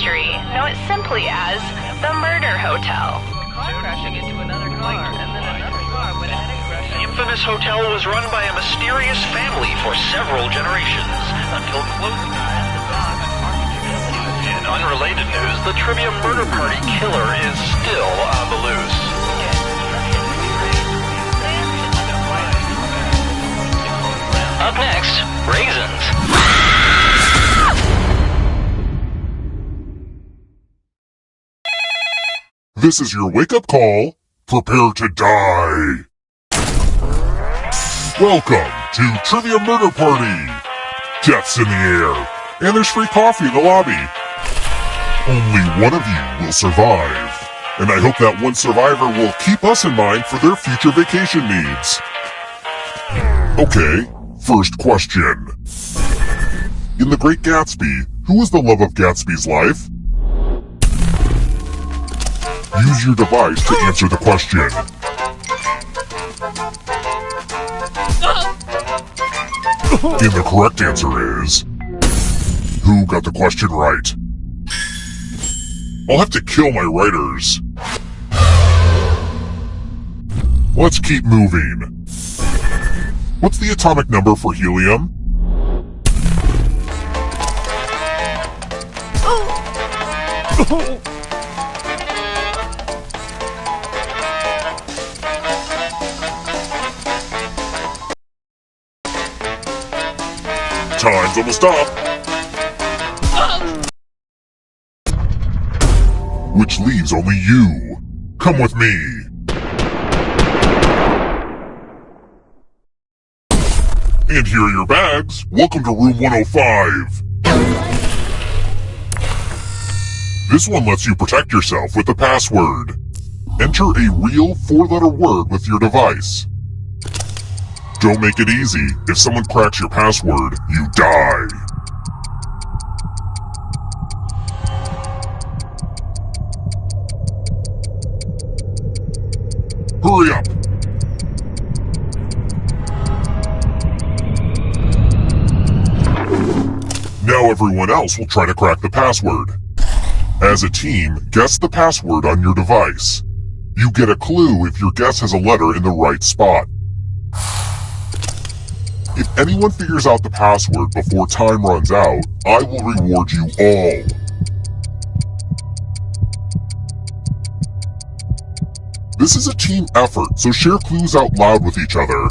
mystery, know it simply as the Murder Hotel. Crashing into another car, and then another car went ahead and crashed. The infamous hotel was run by a mysterious family for several generations, until close time. In unrelated news, the Trivia Murder Party killer is still on the loose. Up next, raisins. This is your wake-up call. Prepare to die. Welcome to Trivia Murder Party. Death's in the air, and there's free coffee in the lobby. Only one of you will survive, and I hope that one survivor will keep us in mind for their future vacation needs. Okay, first question. In The Great Gatsby, who was the love of Gatsby's life? Use your device to answer the question. And the correct answer is... Who got the question right? I'll have to kill my writers. Let's keep moving. What's the atomic number for helium? Time's almost up. Which leaves only you. Come with me. And here are your bags. Welcome to room 105. This one lets you protect yourself with a password. Enter a real 4-letter word with your device. Don't make it easy. If someone cracks your password, you die. Hurry up! Now everyone else will try to crack the password. As a team, guess the password on your device. You get a clue if your guess has a letter in the right spot. If anyone figures out the password before time runs out, I will reward you all. This is a team effort, so share clues out loud with each other.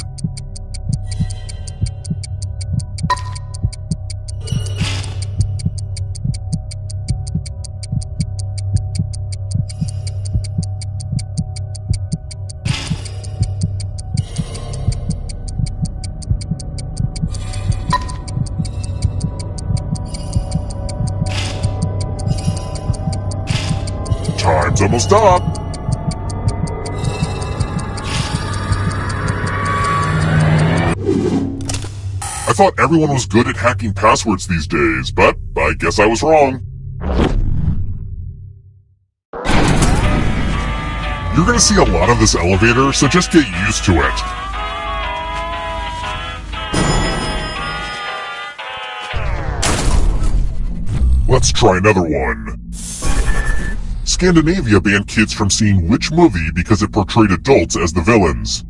Time's almost up. I thought everyone was good at hacking passwords these days, but I guess I was wrong. You're gonna see a lot of this elevator, so just get used to it. Let's try another one. Scandinavia banned kids from seeing which movie because it portrayed adults as the villains?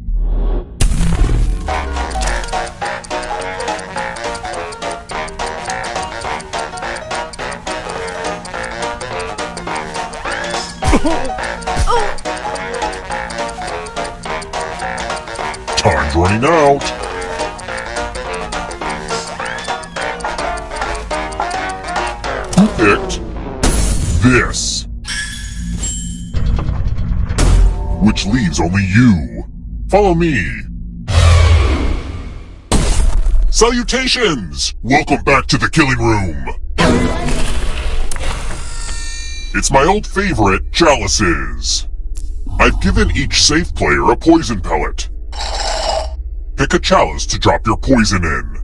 Time's running out. Who picked this? Which leaves only you. Follow me. Salutations! Welcome back to the killing room. It's my old favorite, chalices. I've given each safe player a poison pellet. Pick a chalice to drop your poison in.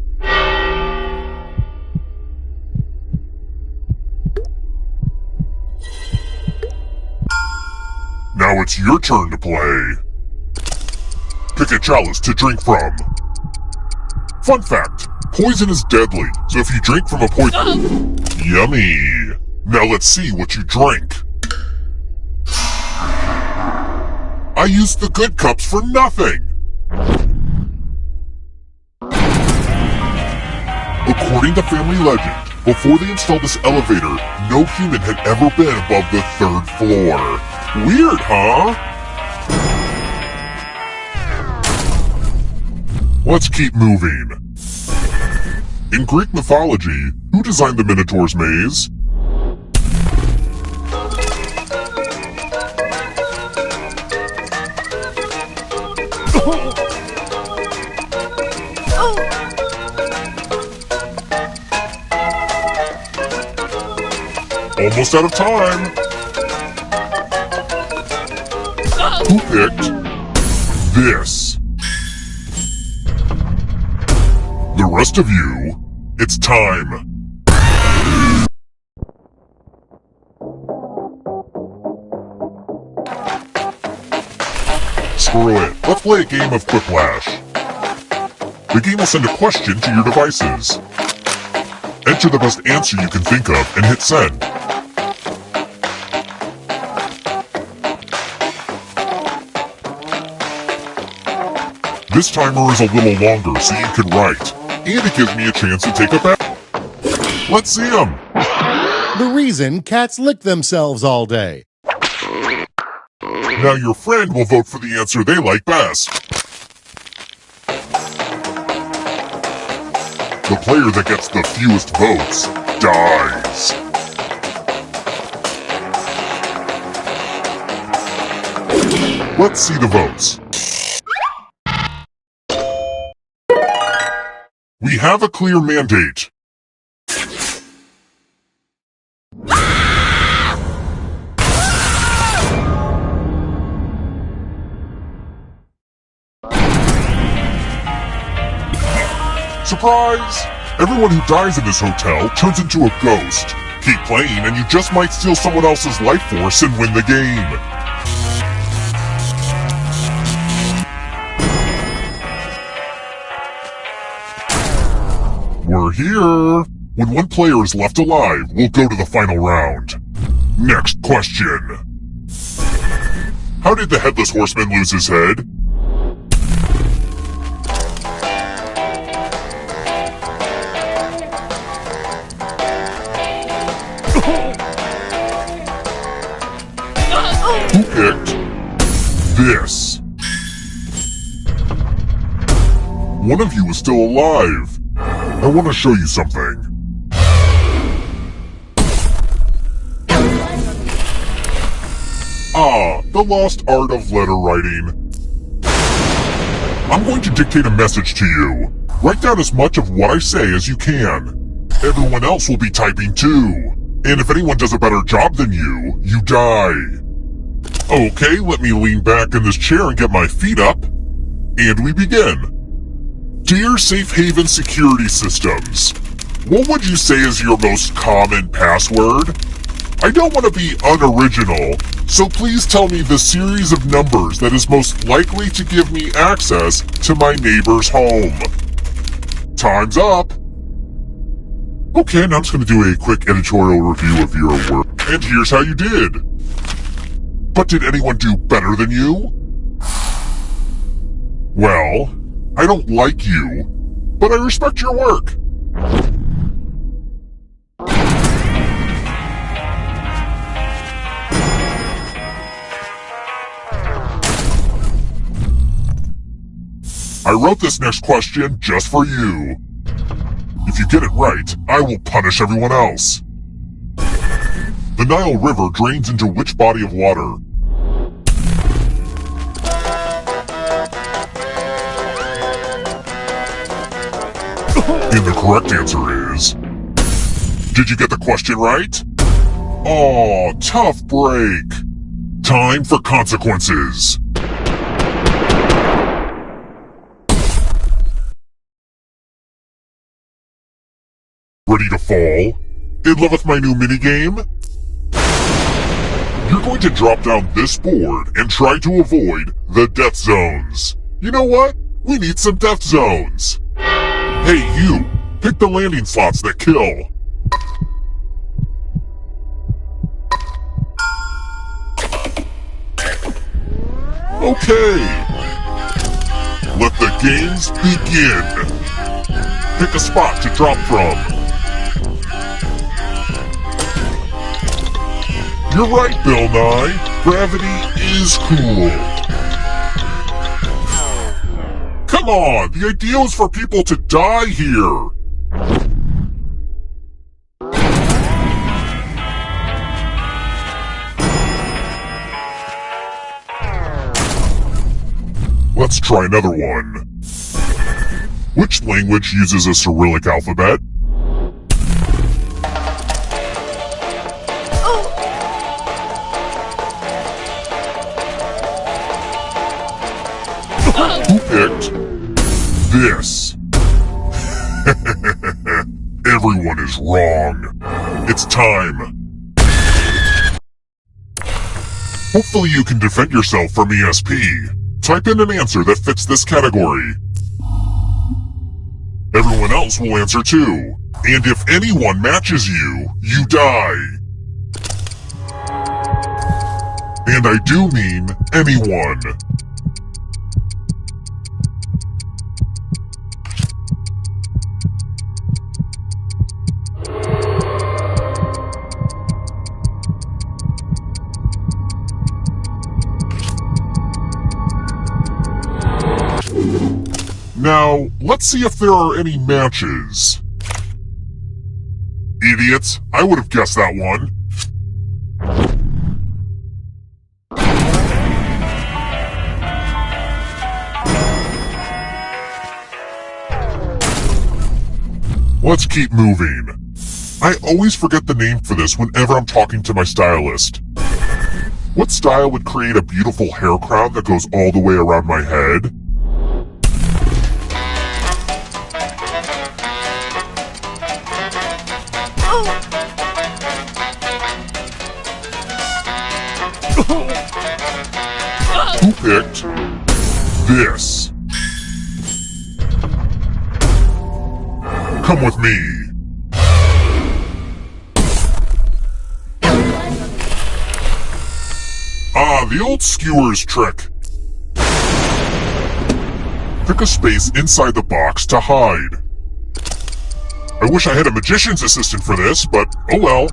Now it's your turn to play. Pick a chalice to drink from. Fun fact, poison is deadly, so if you drink from a poison... Yummy! Now let's see what you drank. I used the good cups for nothing! According to family legend, before they installed this elevator, no human had ever been above the 3rd floor. Weird, huh? Let's keep moving. In Greek mythology, who designed the Minotaur's maze? Almost out of time. Who picked this? The rest of you, it's time. Screw it. Let's play a game of Quiplash. The game will send a question to your devices. Enter the best answer you can think of and hit send. This timer is a little longer so you can write, and it gives me a chance to take a bet. Let's see them. The reason cats lick themselves all day. Now your friend will vote for the answer they like best. The player that gets the fewest votes dies. Let's see the votes. We have a clear mandate. Surprise! Everyone who dies in this hotel turns into a ghost. Keep playing and you just might steal someone else's life force and win the game. We're here. When one player is left alive, we'll go to the final round. Next question. How did the Headless Horseman lose his head? Who picked this? One of you is still alive. I want to show you something. Ah, the lost art of letter writing. I'm going to dictate a message to you. Write down as much of what I say as you can. Everyone else will be typing too. And if anyone does a better job than you, you die. Okay, let me lean back in this chair and get my feet up. And we begin. Dear Safe Haven Security Systems, what would you say is your most common password? I don't want to be unoriginal, so please tell me the series of numbers that is most likely to give me access to my neighbor's home. Time's up. Okay, now I'm just going to do a quick editorial review of your work. And here's how you did. But did anyone do better than you? Well, I don't like you, but I respect your work. I wrote this next question just for you. If you get it right, I will punish everyone else. The Nile River drains into which body of water? And the correct answer is... Did you get the question right? Aw, tough break. Time for consequences. Ready to fall? In love with my new minigame? You're going to drop down this board and try to avoid the death zones. You know what? We need some death zones. Hey, you! Pick the landing slots that kill. Okay. Let the games begin. Pick a spot to drop from. You're right, Bill Nye. Gravity is cool. Come on, the idea is for people to die here. Let's try another one. Which language uses a Cyrillic alphabet? Who picked this? Everyone is wrong. It's time. Hopefully you can defend yourself from ESP. Type in an answer that fits this category. Everyone else will answer too. And if anyone matches you, you die. And I do mean anyone. Now, let's see if there are any matches. Idiots, I would have guessed that one. Let's keep moving. I always forget the name for this whenever I'm talking to my stylist. What style would create a beautiful hair crown that goes all the way around my head? Who picked this? Come with me. Ah, the old skewers trick. Pick a space inside the box to hide. I wish I had a magician's assistant for this, but oh well.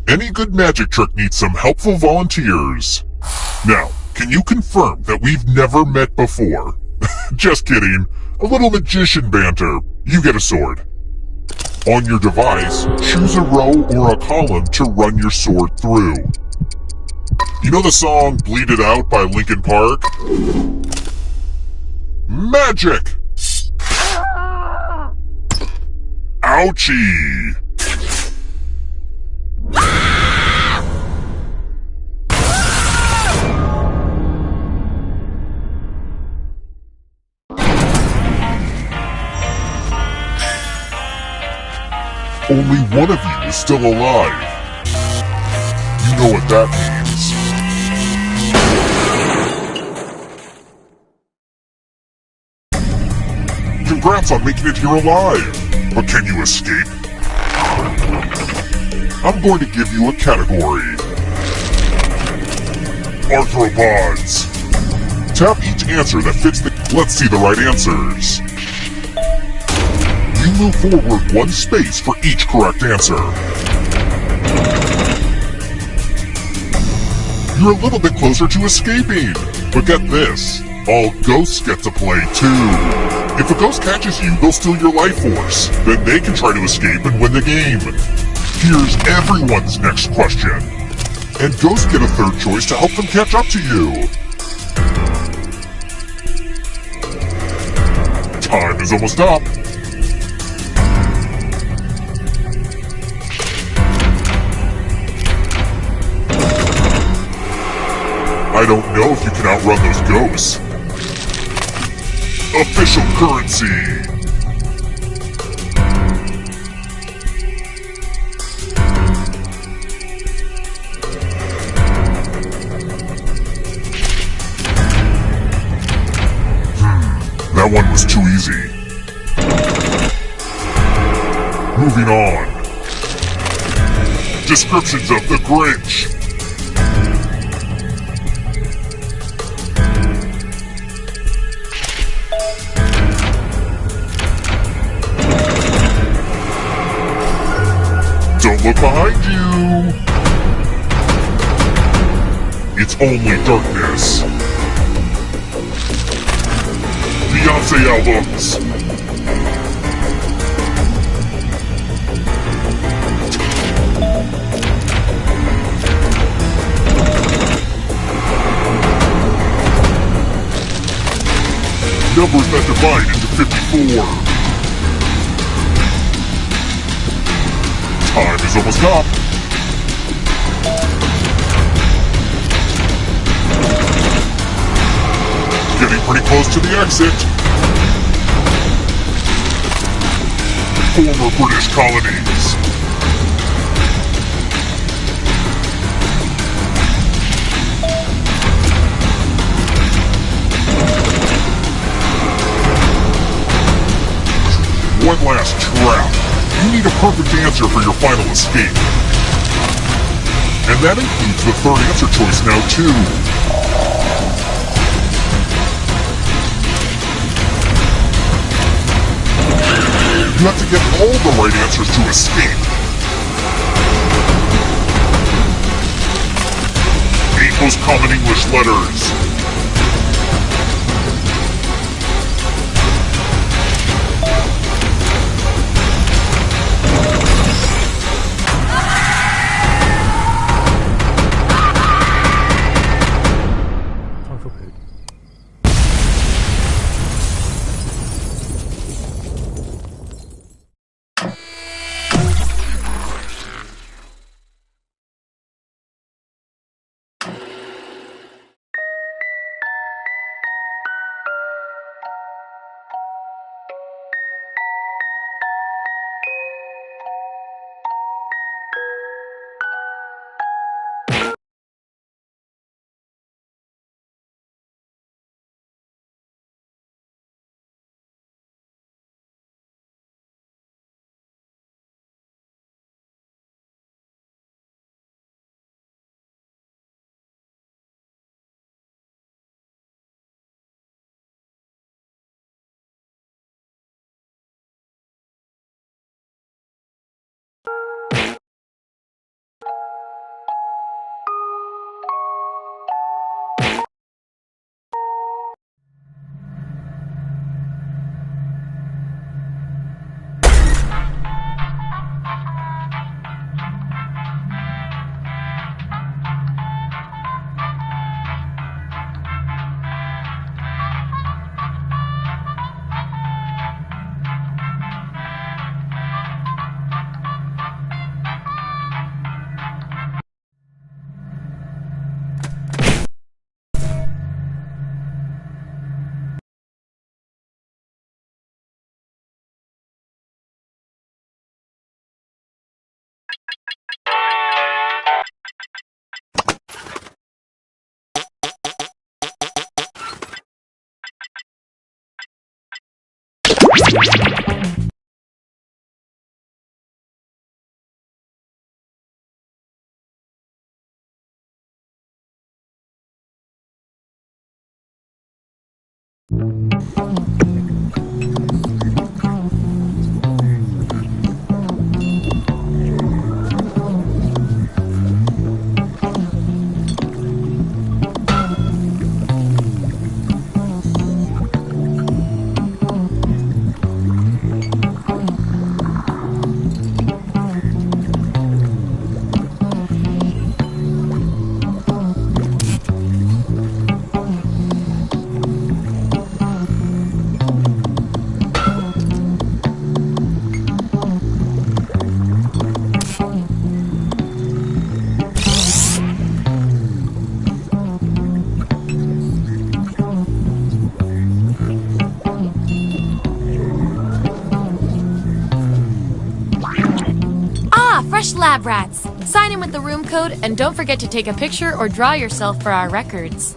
Any good magic trick needs some helpful volunteers. Now, can you confirm that we've never met before? Just kidding. A little magician banter. You get a sword. On your device, choose a row or a column to run your sword through. You know the song Bleed It Out by Linkin Park? Magic! Ouchie! Only one of you is still alive. You know what that means. Congrats on making it here alive. But can you escape? I'm going to give you a category. Arthropods. Tap each answer that fits the... Let's see the right answers. You move forward one space for each correct answer. You're a little bit closer to escaping. But get this, all ghosts get to play too. If a ghost catches you, they'll steal your life force. Then they can try to escape and win the game. Here's everyone's next question. And ghosts get a third choice to help them catch up to you. Time is almost up. I don't know if you can outrun those ghosts. Official currency! That one was too easy. Moving on. Descriptions of the Grinch. Don't look behind you! It's only darkness. Beyonce albums. Numbers that divide into 54. Time is almost up. Getting pretty close to the exit. Former British colonies. One last trap. You need a perfect answer for your final escape. And that includes the third answer choice now, too. You have to get all the right answers to escape. 8 most common English letters. Fresh lab rats. Sign in with the room code and don't forget to take a picture or draw yourself for our records.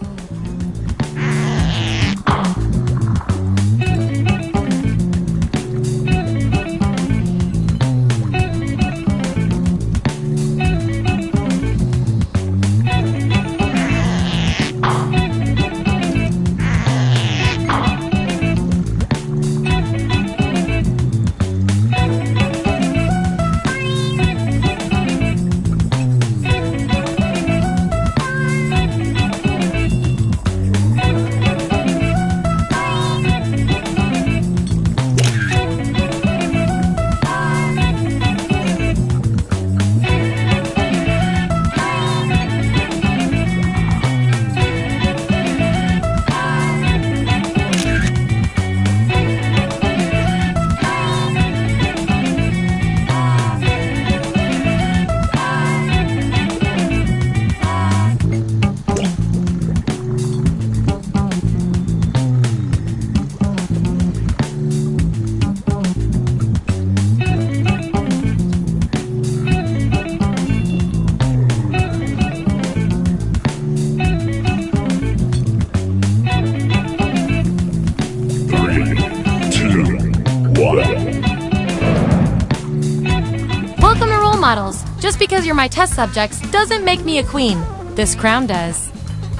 models. Just because you're my test subjects doesn't make me a queen. This crown does.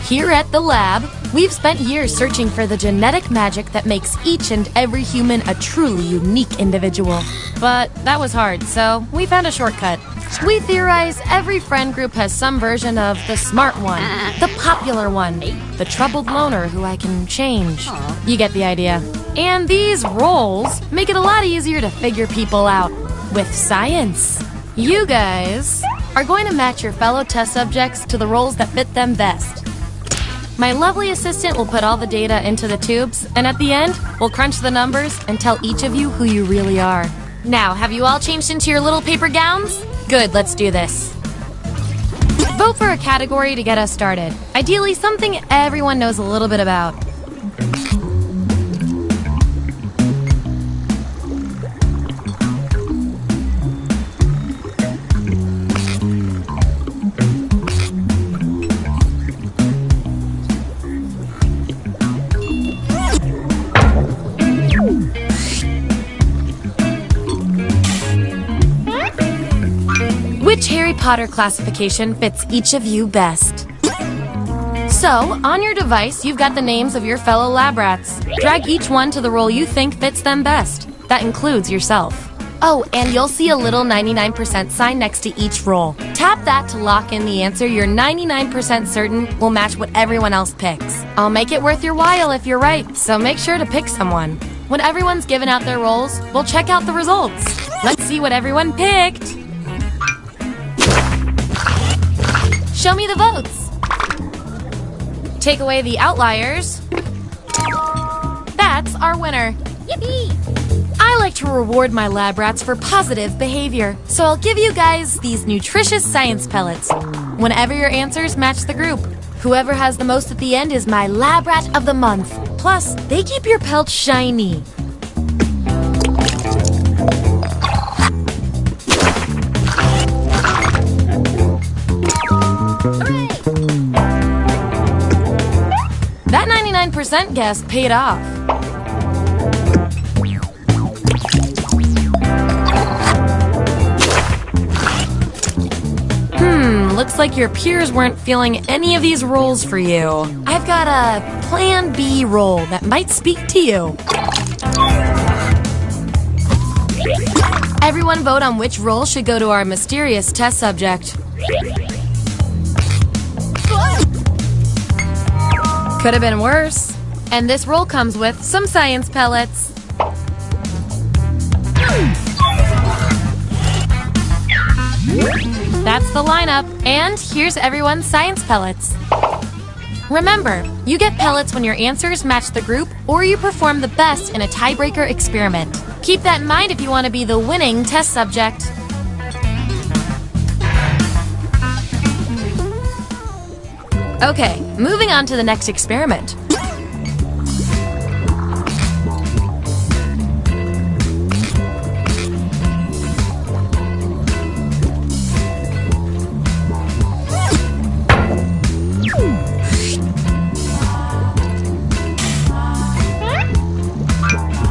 Here at the lab, we've spent years searching for the genetic magic that makes each and every human a truly unique individual. But that was hard, so we found a shortcut. We theorize every friend group has some version of the smart one, the popular one, the troubled loner who I can change. You get the idea. And these roles make it a lot easier to figure people out with science. You guys are going to match your fellow test subjects to the roles that fit them best. My lovely assistant will put all the data into the tubes, and at the end, we'll crunch the numbers and tell each of you who you really are. Now, have you all changed into your little paper gowns? Good, let's do this. Vote for a category to get us started. Ideally, something everyone knows a little bit about. Which Harry Potter classification fits each of you best? So, on your device, you've got the names of your fellow lab rats. Drag each one to the role you think fits them best. That includes yourself. Oh, and you'll see a little 99% sign next to each role. Tap that to lock in the answer you're 99% certain will match what everyone else picks. I'll make it worth your while if you're right, so make sure to pick someone. When everyone's given out their roles, we'll check out the results. Let's see what everyone picked. Show me the votes. Take away the outliers. That's our winner. Yippee! I like to reward my lab rats for positive behavior, so I'll give you guys these nutritious science pellets whenever your answers match the group. Whoever has the most at the end is my lab rat of the month. Plus, they keep your pelt shiny. That 99% guess paid off. Looks like your peers weren't feeling any of these roles for you. I've got a Plan B role that might speak to you. Everyone vote on which role should go to our mysterious test subject. Could have been worse. And this role comes with some science pellets. That's the lineup. And here's everyone's science pellets. Remember, you get pellets when your answers match the group or you perform the best in a tiebreaker experiment. Keep that in mind if you want to be the winning test subject. Okay, moving on to the next experiment.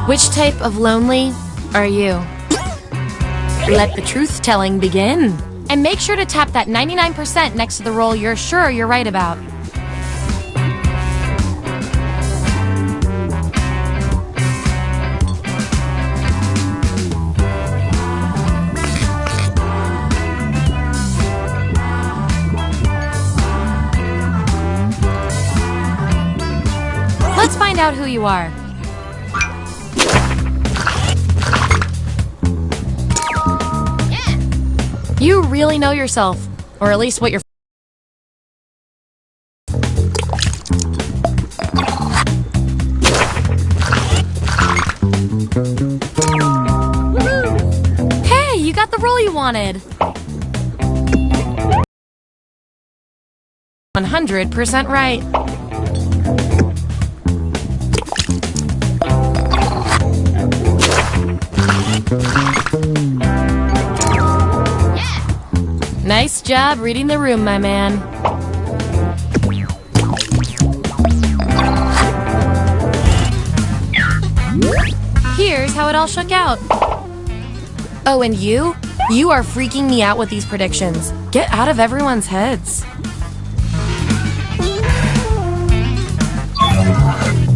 Which type of lonely are you? Let the truth-telling begin. And make sure to tap that 99% next to the role you're sure you're right about. Let's find out who you are. You really know yourself, or at least what you're. Hey, you got the role you wanted. 100% right. Nice job reading the room, my man. Here's how it all shook out. Oh, and you You are freaking me out with these predictions. Get out of everyone's heads.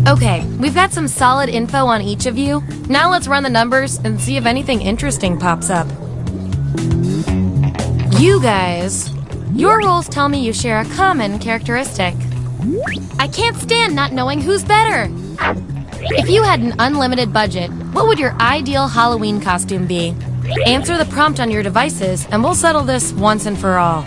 Okay, we've got some solid info on each of you. Now let's run the numbers and see if anything interesting pops up. You guys, your roles tell me you share a common characteristic. I can't stand not knowing who's better. If you had an unlimited budget, what would your ideal Halloween costume be? Answer the prompt on your devices and we'll settle this once and for all.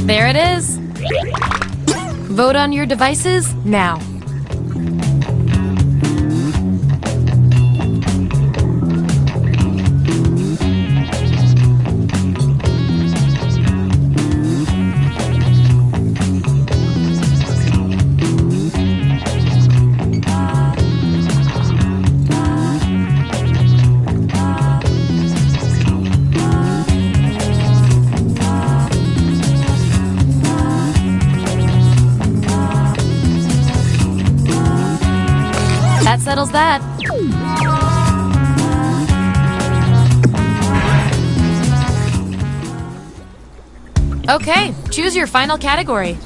There it is. Vote on your devices now. That settles that. Okay, choose your final category.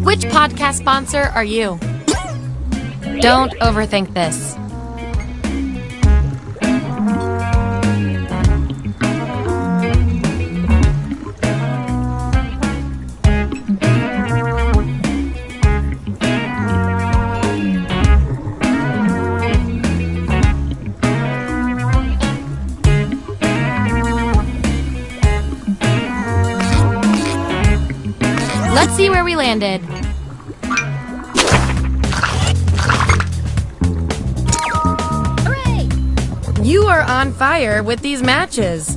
Which podcast sponsor are you? Don't overthink this. Let's see where we landed. Hooray! You are on fire with these matches.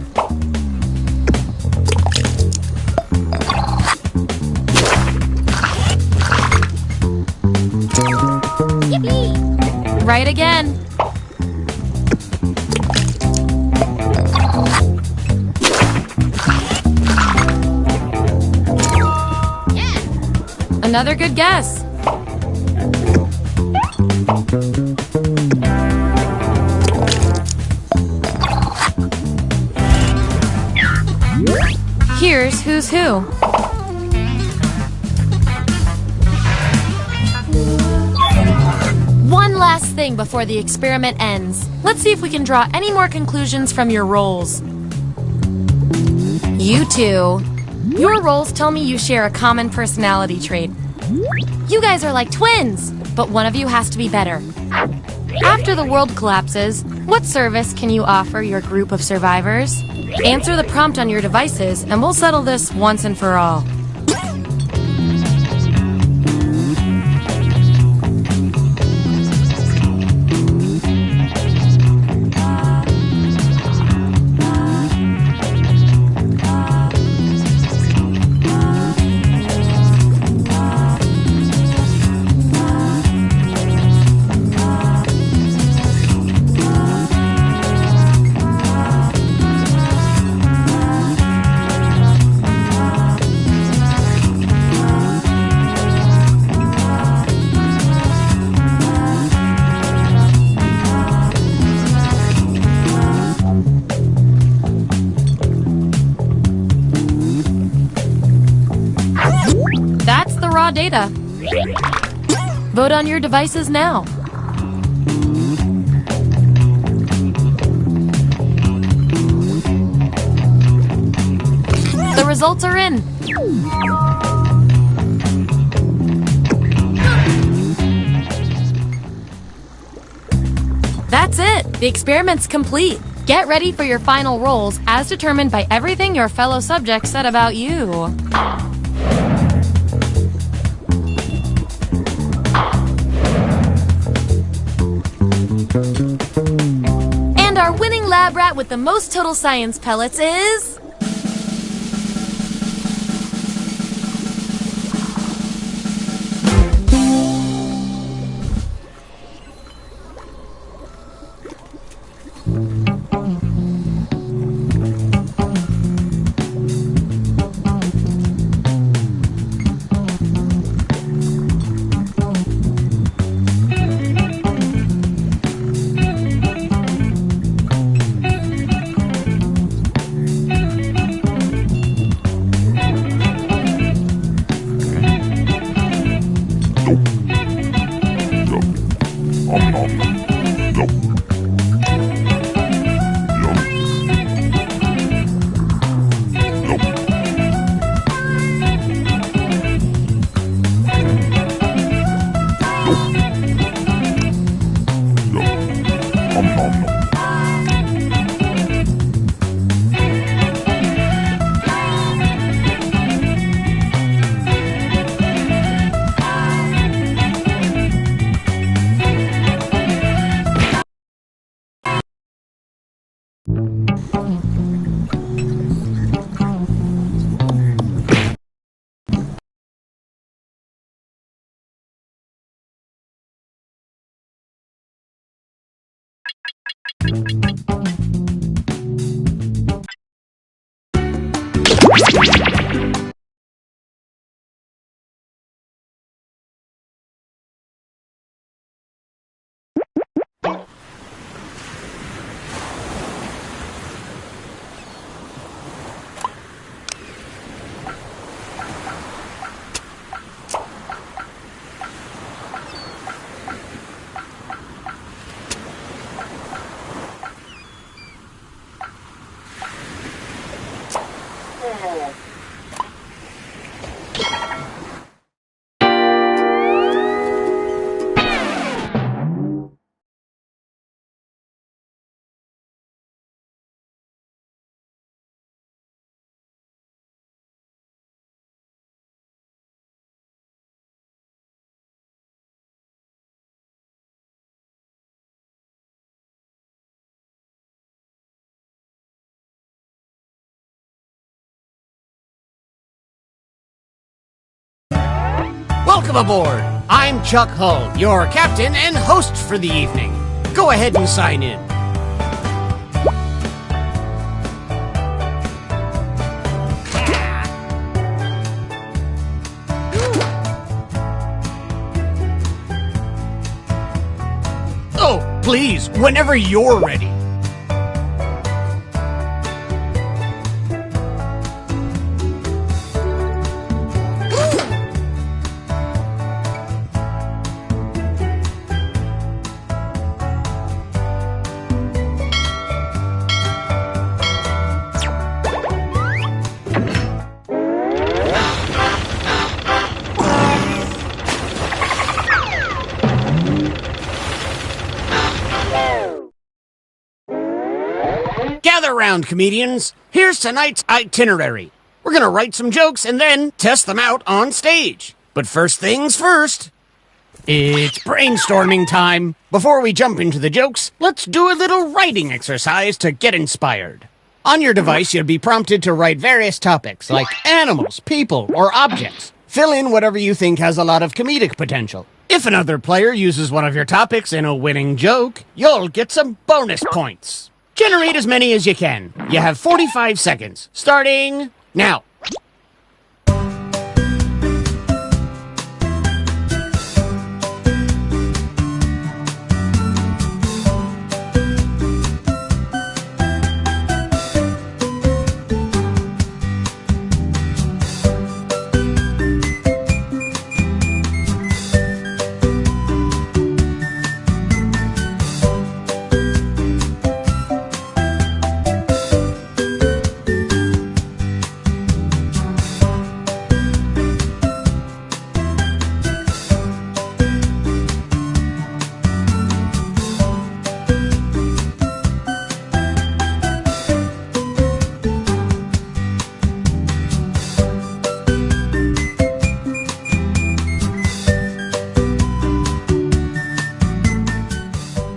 Yippee! Right again. Another good guess. Here's who's who. One last thing before the experiment ends. Let's see if we can draw any more conclusions from your roles. You two. Your roles tell me you share a common personality trait. You guys are like twins, but one of you has to be better. After the world collapses, what service can you offer your group of survivors? Answer the prompt on your devices, and we'll settle this once and for all. data. Vote on your devices now. The results are in. That's it. The experiment's complete. Get ready for your final rolls as determined by everything your fellow subjects said about you. And our winning lab rat with the most total science pellets is... Welcome aboard! I'm Chuck Hull, your captain and host for the evening. Go ahead and sign in. Oh, please, whenever you're ready. Gather round, comedians. Here's tonight's itinerary. We're gonna write some jokes and then test them out on stage. But first things first, it's brainstorming time. Before we jump into the jokes, let's do a little writing exercise to get inspired. On your device, you'll be prompted to write various topics like animals, people, or objects. Fill in whatever you think has a lot of comedic potential. If another player uses one of your topics in a winning joke, you'll get some bonus points. Generate as many as you can. You have 45 seconds, starting now.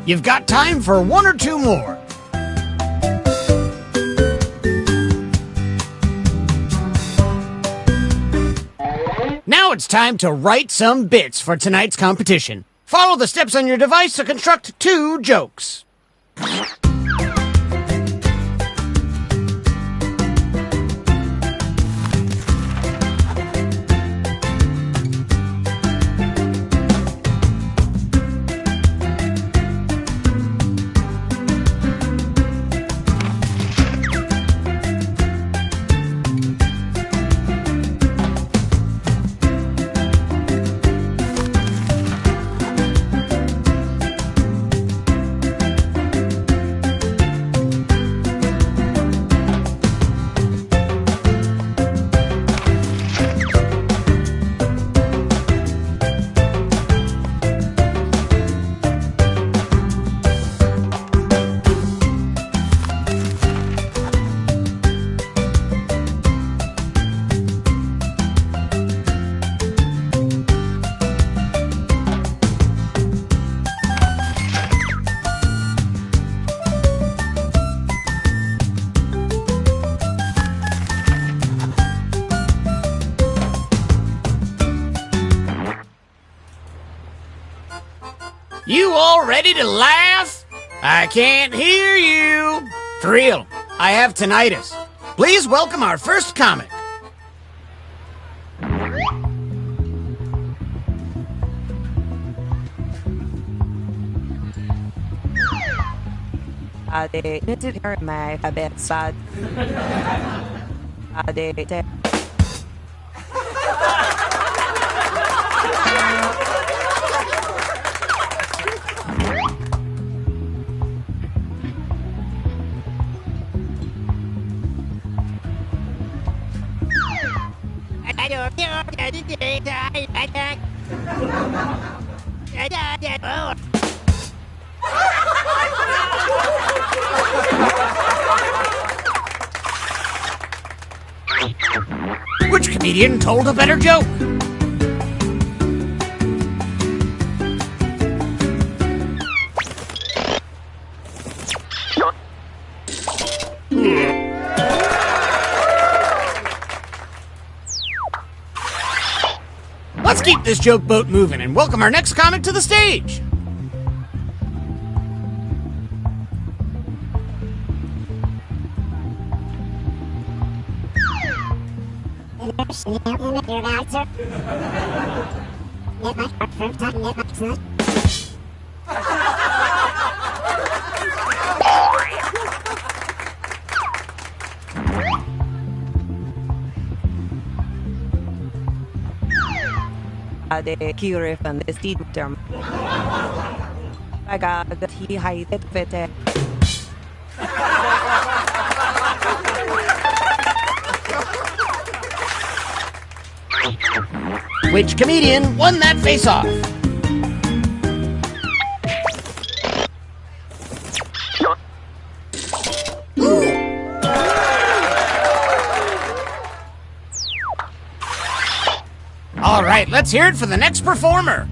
You've got time for one or two more. Now it's time to write some bits for tonight's competition. Follow the steps on your device to construct 2 jokes. You all ready to laugh? I can't hear you. For real, I have tinnitus. Please welcome our first comic. Did it hurt my a bit sad? Which comedian told a better joke? Let's keep this joke boat moving and welcome our next comic to the stage. Det Kyrifan är stidterm. Jag har det he hajtet vete. Which comedian won that face-off? All right, let's hear it for the next performer.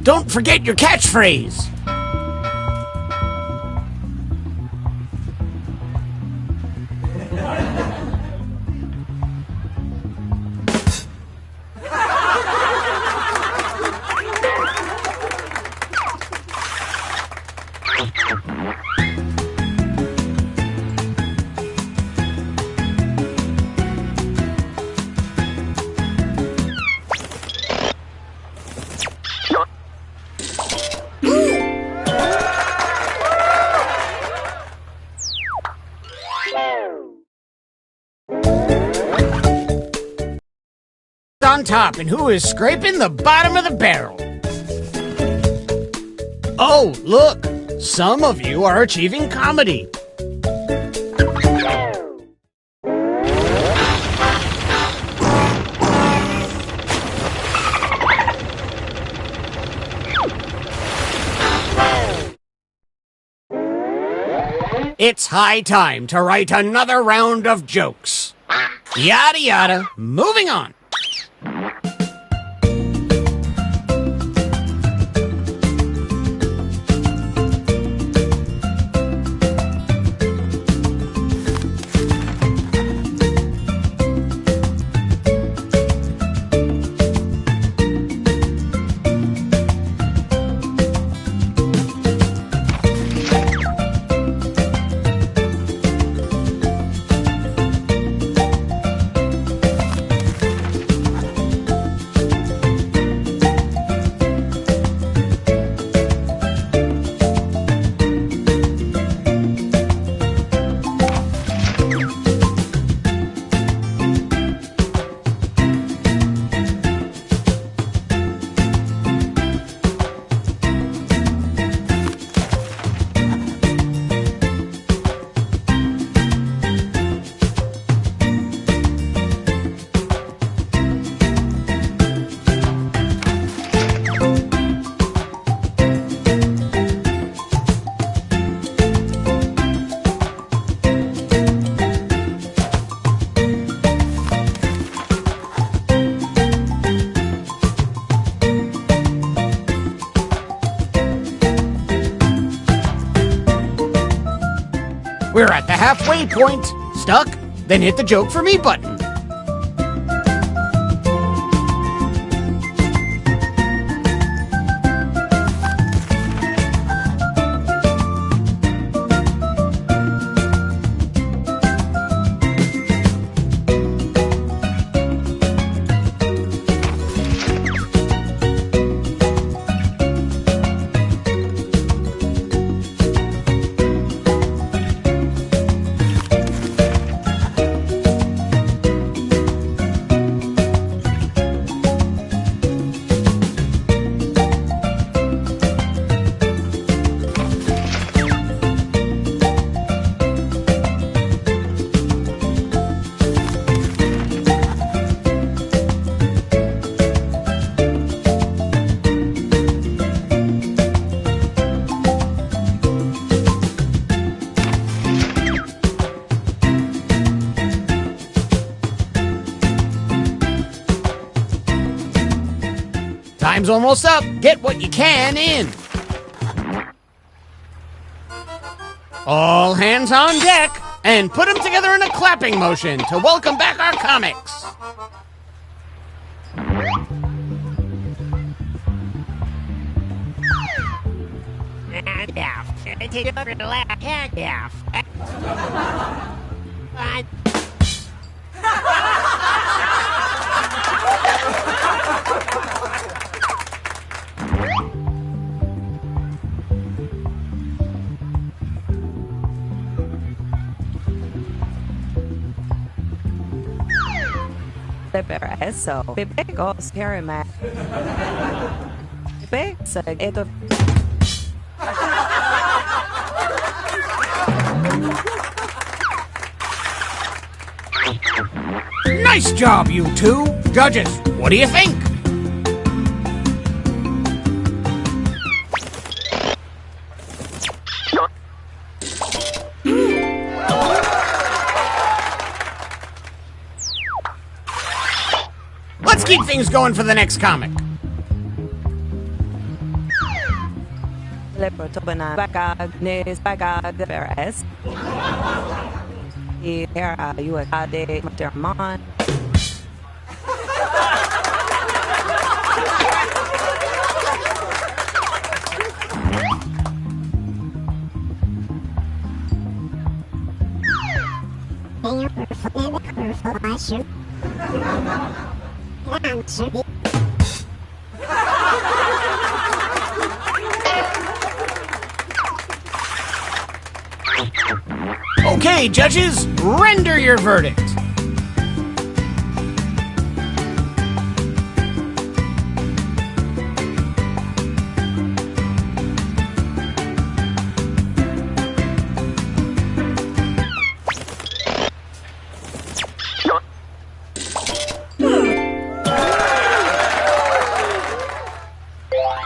Don't forget your catchphrase. On top and who is scraping the bottom of the barrel? Oh, look! Some of you are achieving comedy. It's high time to write another round of jokes. Yada yada, moving on. We're at the halfway point. Stuck? Then hit the joke for me button. Time's almost up. Get what you can in. All hands on deck, and put them together in a clapping motion to welcome back our comics. Eso, bebé goes carry my bebé so eto Nice job, you two. Judges, what do you think? Let's keep things going for the next comic. Leprotobana bagag nes bagag beres. Here you a de dermon. Okay, judges, render your verdict.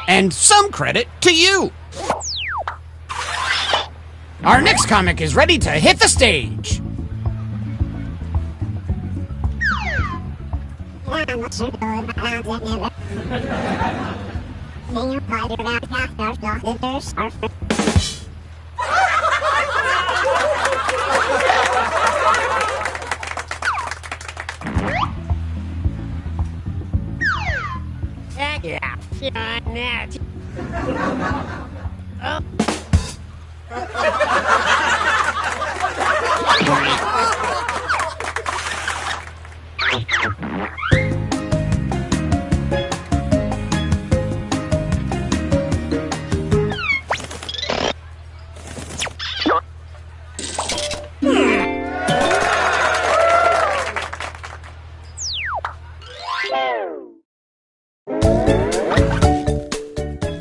And some credit to you. Our next comic is ready to hit the stage.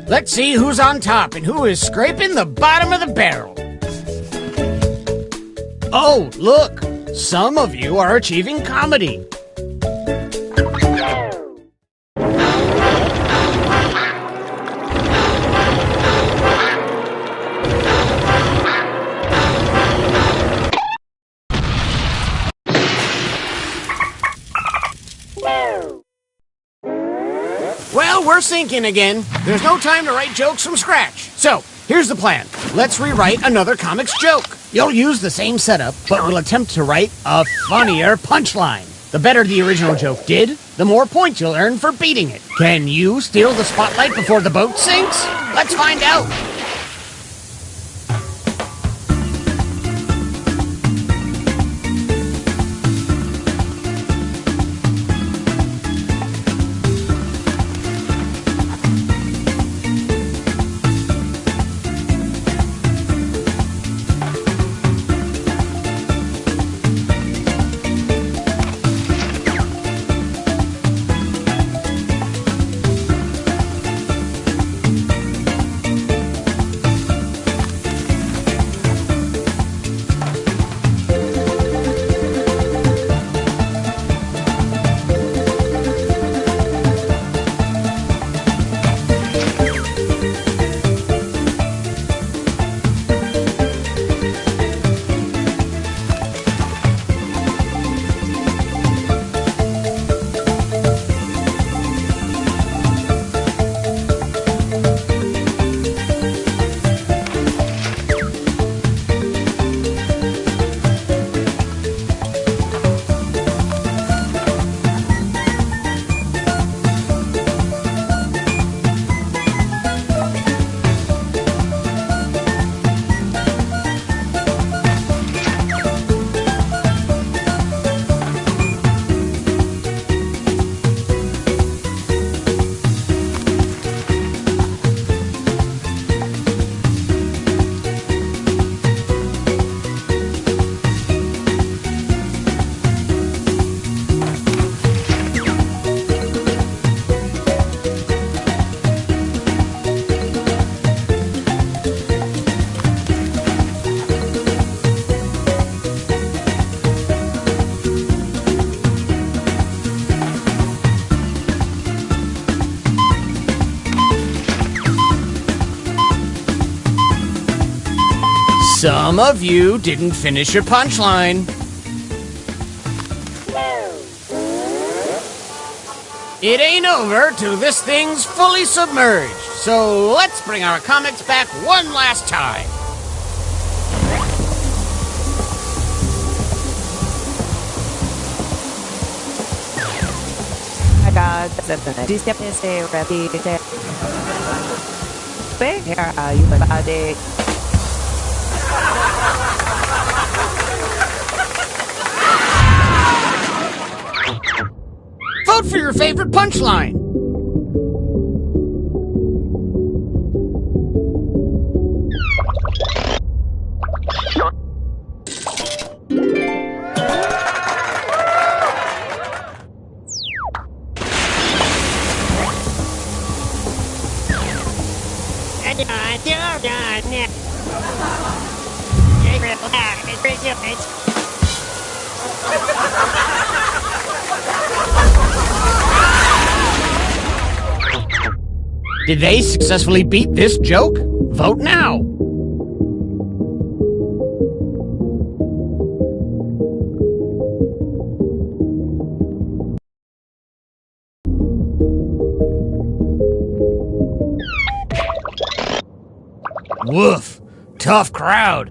Let's see who's on top and who is scraping the bottom of the barrel. Oh, look! Some of you are achieving comedy. Well, we're sinking again. There's no time to write jokes from scratch. So, here's the plan. Let's rewrite another comic's joke. You'll use the same setup, but we'll attempt to write a funnier punchline. The better the original joke did, the more points you'll earn for beating it. Can you steal the spotlight before the boat sinks? Let's find out. Some of you didn't finish your punchline. It ain't over till this thing's fully submerged. So let's bring our comics back one last time. Vote for your favorite punchline. Did they successfully beat this joke? Vote now! Woof. Tough crowd.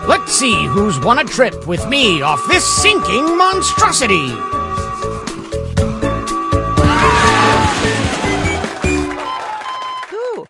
Let's see who's won a trip with me off this sinking monstrosity. Who?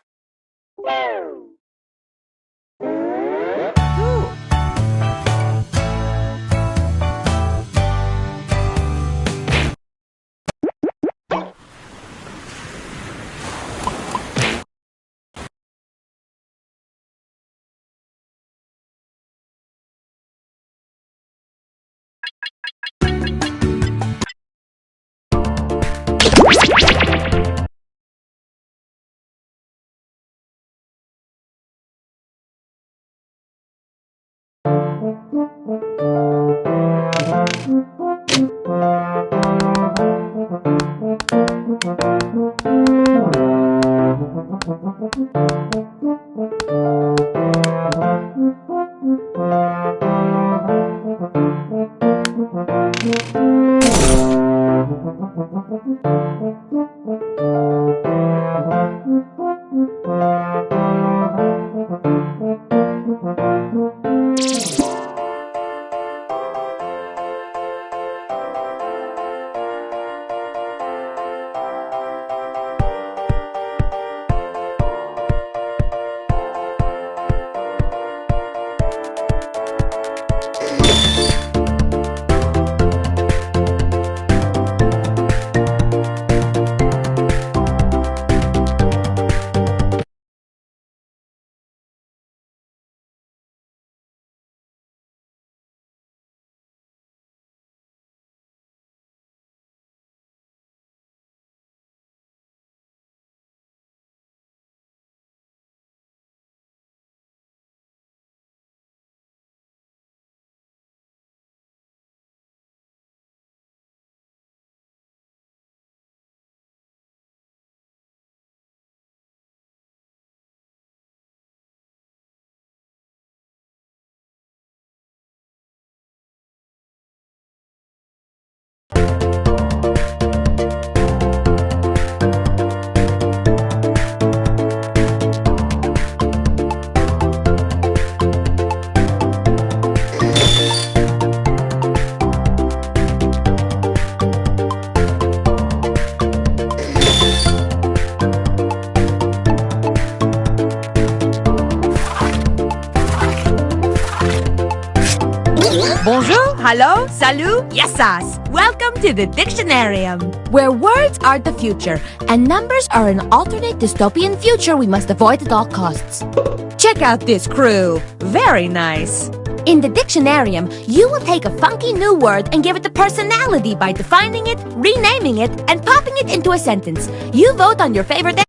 Bonjour, hello, salut, yesas. Welcome to the Dictionarium, Where words are the future and numbers are an alternate dystopian future we must avoid at all costs. Check out this crew. Very nice. In the Dictionarium, you will take a funky new word and give it a personality by defining it, renaming it, and popping it into a sentence. You vote on your favorite